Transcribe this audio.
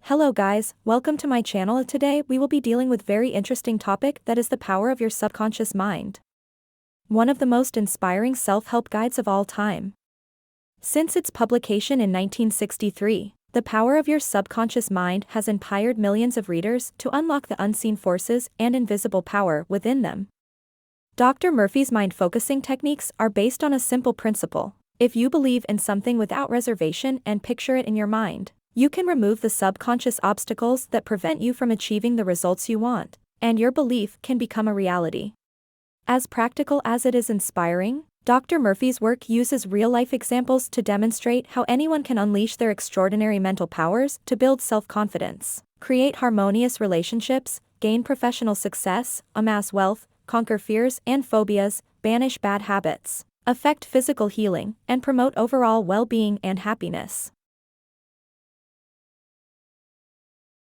Hello guys, welcome to my channel. Today we will be dealing with very interesting topic that is the power of your subconscious mind. One of the most inspiring self-help guides of all time. Since its publication in 1963, The Power of Your Subconscious Mind has inspired millions of readers to unlock the unseen forces and invisible power within them. Dr. Murphy's mind-focusing techniques are based on a simple principle. If you believe in something without reservation and picture it in your mind, you can remove the subconscious obstacles that prevent you from achieving the results you want, and your belief can become a reality. As practical as it is inspiring, Dr. Murphy's work uses real-life examples to demonstrate how anyone can unleash their extraordinary mental powers to build self-confidence, create harmonious relationships, gain professional success, amass wealth, conquer fears and phobias, banish bad habits, affect physical healing, and promote overall well-being and happiness.